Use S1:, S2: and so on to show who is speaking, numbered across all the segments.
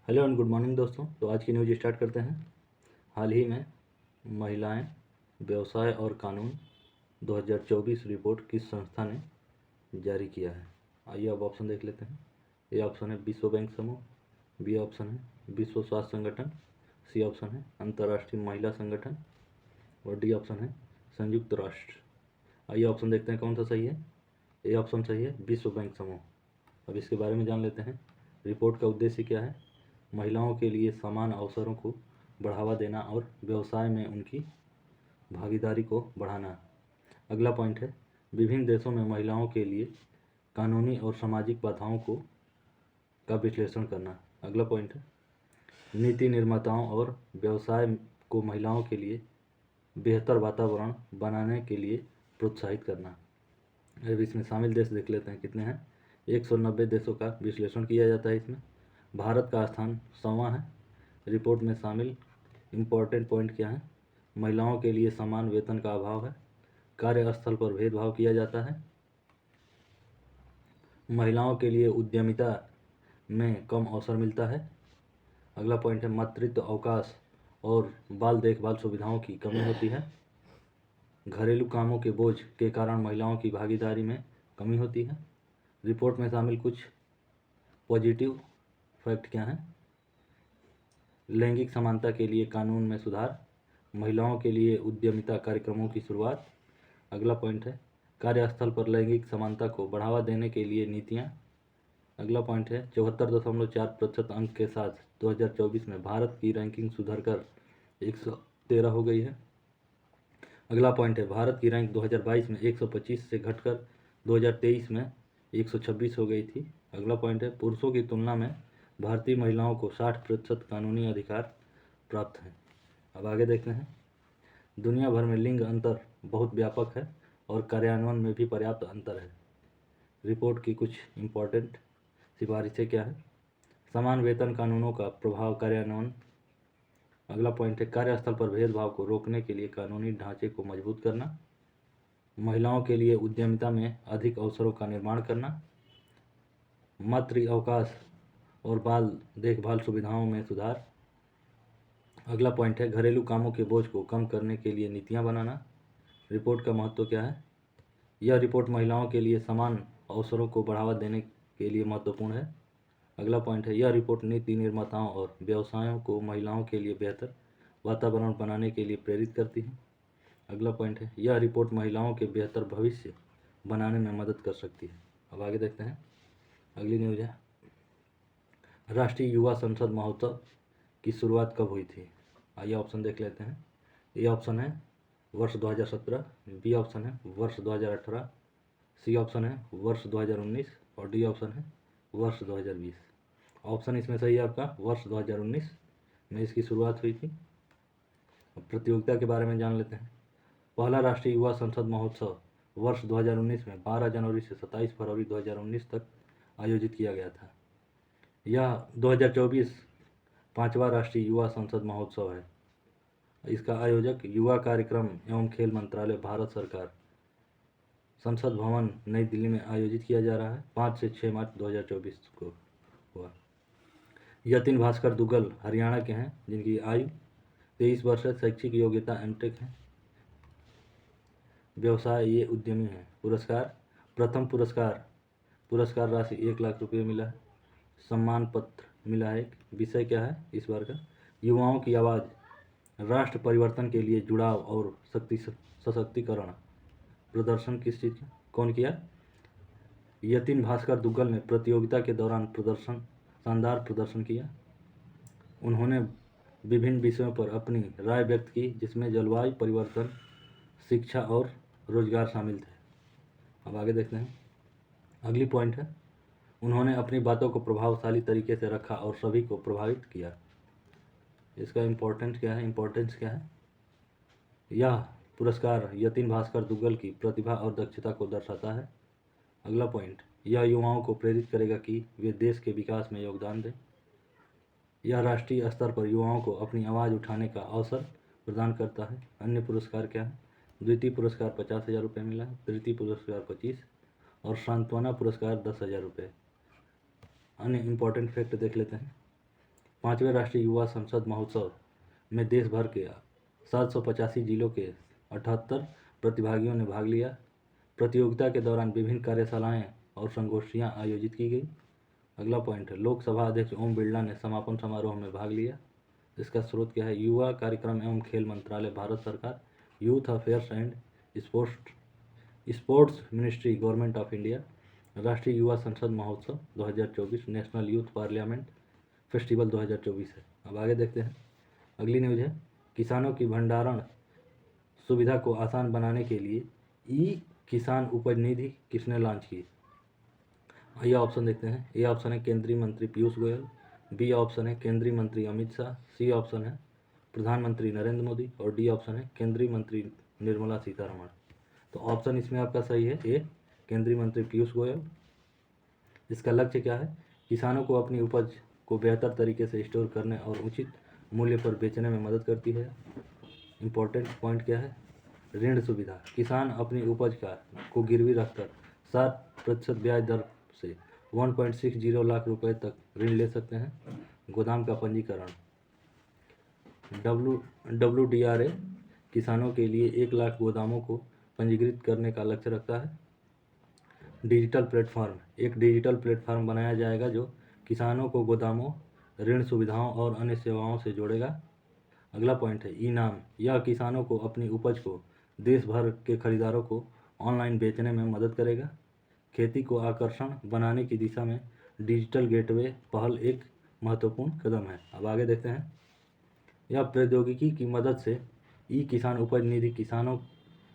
S1: Hello and good morning दोस्तों। तो आज की न्यूज़ स्टार्ट करते हैं। हाल ही में महिलाएं, व्यवसाय और कानून 2024 रिपोर्ट किस संस्था ने जारी किया है? आइए अब ऑप्शन देख लेते हैं। ए ऑप्शन है विश्व बैंक समूह, बी ऑप्शन है विश्व स्वास्थ्य संगठन, सी ऑप्शन है अंतर्राष्ट्रीय महिला संगठन और डी ऑप्शन है संयुक्त राष्ट्र। आइए ऑप्शन देखते हैं कौन सा सही है। ए ऑप्शन सही है, विश्व बैंक समूह। अब इसके बारे में जान लेते हैं। रिपोर्ट का उद्देश्य क्या है? महिलाओं के लिए समान अवसरों को बढ़ावा देना और व्यवसाय में उनकी भागीदारी को बढ़ाना। अगला पॉइंट है विभिन्न देशों में महिलाओं के लिए कानूनी और सामाजिक बाधाओं का विश्लेषण करना। अगला पॉइंट है नीति निर्माताओं और व्यवसाय को महिलाओं के लिए बेहतर वातावरण बनाने के लिए प्रोत्साहित करना। अब इसमें शामिल देश देख लेते हैं कितने हैं। 190 देशों का विश्लेषण किया जाता है इसमें। भारत का स्थान 100वां है। रिपोर्ट में शामिल इम्पोर्टेंट पॉइंट क्या है? महिलाओं के लिए समान वेतन का अभाव है, कार्यस्थल पर भेदभाव किया जाता है, महिलाओं के लिए उद्यमिता में कम अवसर मिलता है। अगला पॉइंट है मातृत्व अवकाश और बाल देखभाल सुविधाओं की कमी होती है, घरेलू कामों के बोझ के कारण महिलाओं की भागीदारी में कमी होती है। रिपोर्ट में शामिल कुछ पॉजिटिव फैक्ट क्या हैं? लैंगिक समानता के लिए कानून में सुधार, महिलाओं के लिए उद्यमिता कार्यक्रमों की शुरुआत। अगला पॉइंट है कार्यस्थल पर लैंगिक समानता को बढ़ावा देने के लिए नीतियाँ। अगला पॉइंट है 74.4% अंक के साथ 2024 में भारत की रैंकिंग सुधरकर 113 हो गई है। अगला पॉइंट है भारत की रैंक 2022 में 125 से घटकर 2023 में 126 हो गई थी। अगला पॉइंट है पुरुषों की तुलना में भारतीय महिलाओं को 60% कानूनी अधिकार प्राप्त हैं। अब आगे देखते हैं। दुनिया भर में लिंग अंतर बहुत व्यापक है और कार्यान्वयन में भी पर्याप्त अंतर है। रिपोर्ट की कुछ इम्पोर्टेंट सिफारिशें क्या है? समान वेतन कानूनों का प्रभाव कार्यान्वयन। अगला पॉइंट है कार्यस्थल पर भेदभाव को रोकने के लिए कानूनी ढांचे को मजबूत करना, महिलाओं के लिए उद्यमिता में अधिक अवसरों का निर्माण करना, मातृ अवकाश और बाल देखभाल सुविधाओं में सुधार। अगला पॉइंट है घरेलू कामों के बोझ को कम करने के लिए नीतियां बनाना। रिपोर्ट का महत्व क्या है? यह रिपोर्ट महिलाओं के लिए समान अवसरों को बढ़ावा देने के लिए महत्वपूर्ण है। अगला पॉइंट है यह रिपोर्ट नीति निर्माताओं और व्यवसायों को महिलाओं के लिए बेहतर वातावरण बनाने के लिए प्रेरित करती है। अगला पॉइंट है यह रिपोर्ट महिलाओं के बेहतर भविष्य बनाने में मदद कर सकती है। अब आगे देखते हैं। अगली न्यूज़ है राष्ट्रीय युवा संसद महोत्सव की शुरुआत कब हुई थी? आइए ऑप्शन देख लेते हैं। ए ऑप्शन है वर्ष 2017, बी ऑप्शन है वर्ष 2018, सी ऑप्शन है वर्ष 2019 और डी ऑप्शन है वर्ष 2020। ऑप्शन इसमें सही है आपका, वर्ष 2019 में इसकी शुरुआत हुई थी। अब प्रतियोगिता के बारे में जान लेते हैं। पहला राष्ट्रीय युवा संसद महोत्सव वर्ष 2019 में 12 जनवरी से 27 फरवरी 2019 तक आयोजित किया गया था। यह 2024 5वां राष्ट्रीय युवा संसद महोत्सव है। इसका आयोजक युवा कार्यक्रम एवं खेल मंत्रालय, भारत सरकार, संसद भवन नई दिल्ली में आयोजित किया जा रहा है। 5 से 6 मार्च 2024 को हुआ। यतिन भास्कर दुग्गल हरियाणा के हैं जिनकी आयु 23 वर्ष है, शैक्षिक योग्यता एमटेक है, व्यवसाय ये उद्यमी है। पुरस्कार प्रथम पुरस्कार राशि 1 लाख रुपये मिला है, सम्मान पत्र मिला है। विषय क्या है इस बार का? युवाओं की आवाज़, राष्ट्र परिवर्तन के लिए जुड़ाव और सशक्तिकरण। प्रदर्शन किस चीज़ का कौन किया? यतिन भास्कर दुग्गल ने प्रतियोगिता के दौरान शानदार प्रदर्शन किया। उन्होंने विभिन्न विषयों पर अपनी राय व्यक्त की जिसमें जलवायु परिवर्तन, शिक्षा और रोजगार शामिल थे। अब आगे देखते हैं। अगली पॉइंट है उन्होंने अपनी बातों को प्रभावशाली तरीके से रखा और सभी को प्रभावित किया। इसका इम्पोर्टेंस क्या है? यह पुरस्कार यतिन भास्कर दुग्गल की प्रतिभा और दक्षता को दर्शाता है। अगला पॉइंट यह युवाओं को प्रेरित करेगा कि वे देश के विकास में योगदान दें। यह राष्ट्रीय स्तर पर युवाओं को अपनी आवाज़ उठाने का अवसर प्रदान करता है। अन्य पुरस्कार क्या है? द्वितीय पुरस्कार 50,000 रुपये मिला है, तृतीय पुरस्कार 25 और सांत्वना पुरस्कार 10,000 रुपये। अन्य इम्पोर्टेंट फैक्ट देख लेते हैं। 5वें राष्ट्रीय युवा संसद महोत्सव में देश भर के 785 जिलों के 78 प्रतिभागियों ने भाग लिया। प्रतियोगिता के दौरान विभिन्न कार्यशालाएं और संगोष्ठियां आयोजित की गई। अगला पॉइंट है, लोकसभा अध्यक्ष ओम बिरला ने समापन समारोह में भाग लिया। इसका स्रोत क्या है? युवा कार्यक्रम एवं खेल मंत्रालय, भारत सरकार, youth affairs and sports ministry, government of India, राष्ट्रीय युवा संसद महोत्सव 2024, नेशनल यूथ पार्लियामेंट फेस्टिवल 2024 है। अब आगे देखते हैं। अगली न्यूज है, किसानों की भंडारण सुविधा को आसान बनाने के लिए ई किसान उपज निधि किसने लॉन्च की? ये ऑप्शन देखते हैं। ए ऑप्शन है केंद्रीय मंत्री पीयूष गोयल, बी ऑप्शन है केंद्रीय मंत्री अमित शाह, सी ऑप्शन है प्रधानमंत्री नरेंद्र मोदी और डी ऑप्शन है केंद्रीय मंत्री निर्मला सीतारमण। तो ऑप्शन इसमें आपका सही है, ए केंद्रीय मंत्री पीयूष गोयल। इसका लक्ष्य क्या है? किसानों को अपनी उपज को बेहतर तरीके से स्टोर करने और उचित मूल्य पर बेचने में मदद करती है। इम्पोर्टेंट पॉइंट क्या है? ऋण सुविधा, किसान अपनी उपज को गिरवी रखकर 7% ब्याज दर से 1.60 लाख रुपए तक ऋण ले सकते हैं। गोदाम का पंजीकरण, WDRA किसानों के लिए 1 लाख गोदामों को पंजीकृत करने का लक्ष्य रखता है। डिजिटल प्लेटफॉर्म, एक डिजिटल प्लेटफॉर्म बनाया जाएगा जो किसानों को गोदामों, ऋण सुविधाओं और अन्य सेवाओं से जोड़ेगा। अगला पॉइंट है इनाम, यह किसानों को अपनी उपज को देश भर के खरीदारों को ऑनलाइन बेचने में मदद करेगा। खेती को आकर्षण बनाने की दिशा में डिजिटल गेटवे पहल एक महत्वपूर्ण कदम है। अब आगे देखते हैं। यह प्रौद्योगिकी की मदद से ई किसान उपज निधि किसानों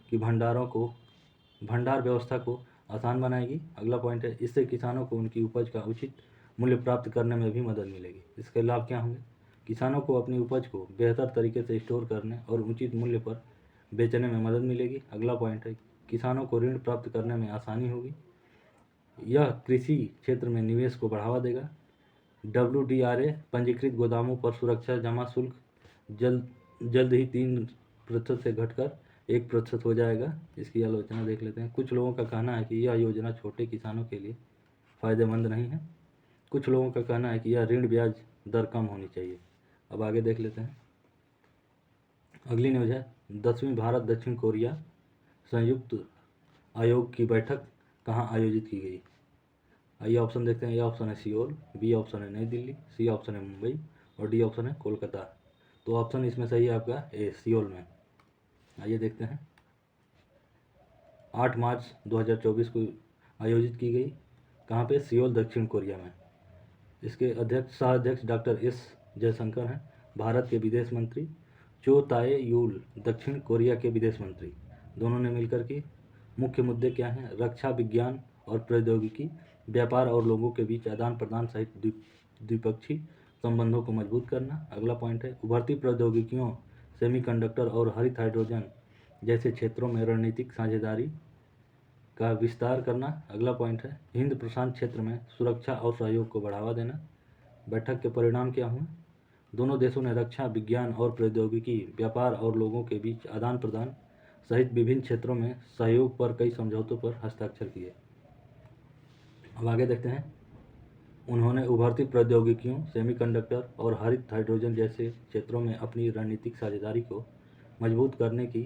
S1: की भंडार व्यवस्था को आसान बनाएगी। अगला पॉइंट है, इससे किसानों को उनकी उपज का उचित मूल्य प्राप्त करने में भी मदद मिलेगी। इसके लाभ क्या होंगे? किसानों को अपनी उपज को बेहतर तरीके से स्टोर करने और उचित मूल्य पर बेचने में मदद मिलेगी। अगला पॉइंट है, किसानों को ऋण प्राप्त करने में आसानी होगी। यह कृषि क्षेत्र में निवेश को बढ़ावा देगा। WDRA पंजीकृत गोदामों पर सुरक्षा जमा शुल्क जल्द ही 3% से घटकर 1% हो जाएगा। इसकी आलोचना देख लेते हैं। कुछ लोगों का कहना है कि यह योजना छोटे किसानों के लिए फ़ायदेमंद नहीं है। कुछ लोगों का कहना है कि यह ऋण ब्याज दर कम होनी चाहिए। अब आगे देख लेते हैं। अगली न्यूज़ है, 10वीं भारत दक्षिण कोरिया संयुक्त आयोग की बैठक कहाँ आयोजित की गई? आइए ऑप्शन देखते हैं। ए ऑप्शन है सियोल, बी ऑप्शन है नई दिल्ली, सी ऑप्शन है मुंबई और डी ऑप्शन है कोलकाता। तो ऑप्शन इसमें सही है आपका ए, सियोल में। आइए देखते हैं। 8 मार्च 2024 को आयोजित की गई। कहाँ पे? सियोल, दक्षिण कोरिया में। इसके सह अध्यक्ष डॉक्टर एस जयशंकर हैं। भारत के विदेश मंत्री चो ताए यूल दक्षिण कोरिया के विदेश मंत्री। दोनों ने मिलकर के मुख्य मुद्दे क्या हैं? रक्षा विज्ञान और प्रौद्योगिकी, व्यापार और लोगों के बीच आदान प्रदान सहित द्विपक्षीय संबंधों को मजबूत करना। अगला पॉइंट है, उभरती प्रौद्योगिकियों, सेमीकंडक्टर और हरित हाइड्रोजन जैसे क्षेत्रों में रणनीतिक साझेदारी का विस्तार करना। अगला पॉइंट है, हिंद प्रशांत क्षेत्र में सुरक्षा और सहयोग को बढ़ावा देना। बैठक के परिणाम क्या हुए? दोनों देशों ने रक्षा विज्ञान और प्रौद्योगिकी, व्यापार और लोगों के बीच आदान प्रदान सहित विभिन्न क्षेत्रों में सहयोग पर कई समझौतों पर हस्ताक्षर किए। अब आगे देखते हैं। उन्होंने उभरती प्रौद्योगिकियों, सेमीकंडक्टर और हरित हाइड्रोजन जैसे क्षेत्रों में अपनी रणनीतिक साझेदारी को मजबूत करने की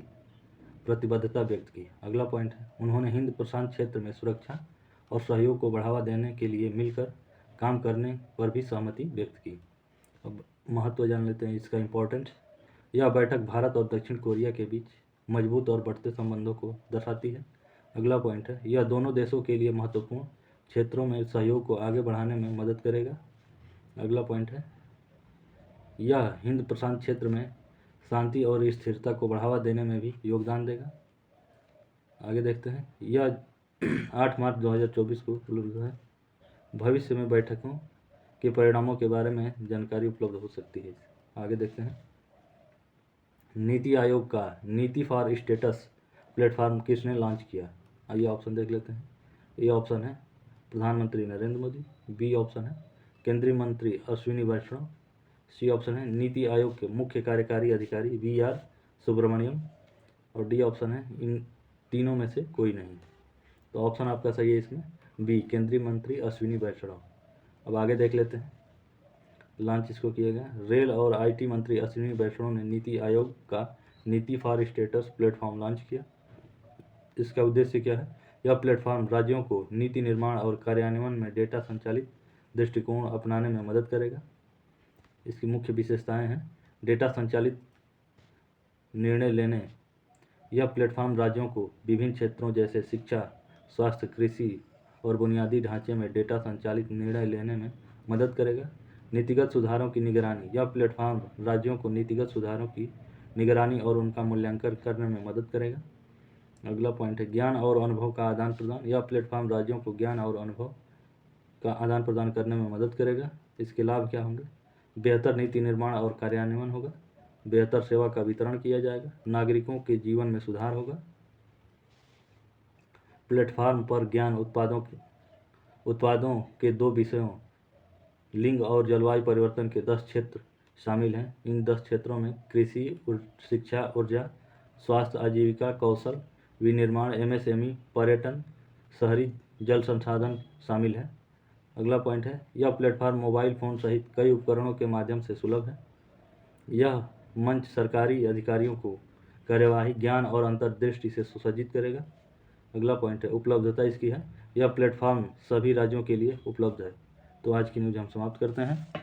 S1: प्रतिबद्धता व्यक्त की। अगला पॉइंट है, उन्होंने हिंद प्रशांत क्षेत्र में सुरक्षा और सहयोग को बढ़ावा देने के लिए मिलकर काम करने पर भी सहमति व्यक्त की। अब महत्व जान लेते हैं इसका इम्पोर्टेंस। यह बैठक भारत और दक्षिण कोरिया के बीच मजबूत और बढ़ते संबंधों को दर्शाती है। अगला पॉइंट है, यह दोनों देशों के लिए महत्वपूर्ण क्षेत्रों में सहयोग को आगे बढ़ाने में मदद करेगा। अगला पॉइंट है, यह हिंद प्रशांत क्षेत्र में शांति और स्थिरता को बढ़ावा देने में भी योगदान देगा। आगे देखते हैं। यह 8 मार्च 2024 को उपलब्ध है। भविष्य में बैठकों के परिणामों के बारे में जानकारी उपलब्ध हो सकती है। आगे देखते हैं। नीति आयोग का नीति फॉर स्टेटस प्लेटफॉर्म किसने लॉन्च किया? आइए ऑप्शन देख लेते हैं। ए ऑप्शन है प्रधानमंत्री नरेंद्र मोदी, बी ऑप्शन है केंद्रीय मंत्री अश्विनी वैष्णव, सी ऑप्शन है नीति आयोग के मुख्य कार्यकारी अधिकारी VR सुब्रमण्यम और डी ऑप्शन है इन तीनों में से कोई नहीं। तो ऑप्शन आपका सही है इसमें बी, केंद्रीय मंत्री अश्विनी वैष्णव। अब आगे देख लेते हैं। लॉन्च इसको किया गया। रेल और आईटी मंत्री अश्विनी वैष्णव ने नीति आयोग का नीति फॉर स्टेटस प्लेटफॉर्म लॉन्च किया। इसका उद्देश्य क्या है? यह प्लेटफॉर्म राज्यों को नीति निर्माण और कार्यान्वयन में डेटा संचालित दृष्टिकोण अपनाने में मदद करेगा। इसकी मुख्य विशेषताएं हैं: डेटा संचालित निर्णय लेने। यह प्लेटफॉर्म राज्यों को विभिन्न क्षेत्रों जैसे शिक्षा, स्वास्थ्य, कृषि और बुनियादी ढांचे में डेटा संचालित निर्णय लेने में मदद करेगा। नीतिगत सुधारों की निगरानी। यह प्लेटफॉर्म राज्यों को नीतिगत सुधारों की निगरानी और उनका मूल्यांकन करने में मदद करेगा। अगला पॉइंट है ज्ञान और अनुभव का आदान प्रदान। यह प्लेटफॉर्म राज्यों को ज्ञान और अनुभव का आदान प्रदान करने में मदद करेगा। इसके लाभ क्या होंगे? बेहतर नीति निर्माण और कार्यान्वयन होगा, बेहतर सेवा का वितरण किया जाएगा, नागरिकों के जीवन में सुधार होगा। प्लेटफॉर्म पर ज्ञान उत्पादों के 2 विषयों लिंग और जलवायु परिवर्तन के 10 क्षेत्र शामिल हैं। इन 10 क्षेत्रों में कृषि, शिक्षा, ऊर्जा, स्वास्थ्य, आजीविका, कौशल विनिर्माण, एमएसएमई, पर्यटन, शहरी जल संसाधन शामिल है। अगला पॉइंट है यह प्लेटफॉर्म मोबाइल फ़ोन सहित कई उपकरणों के माध्यम से सुलभ है। यह मंच सरकारी अधिकारियों को कार्यवाही, ज्ञान और अंतर्दृष्टि से सुसज्जित करेगा। अगला पॉइंट है उपलब्धता इसकी है। यह प्लेटफॉर्म सभी राज्यों के लिए उपलब्ध है। तो आज की न्यूज़ हम समाप्त करते हैं।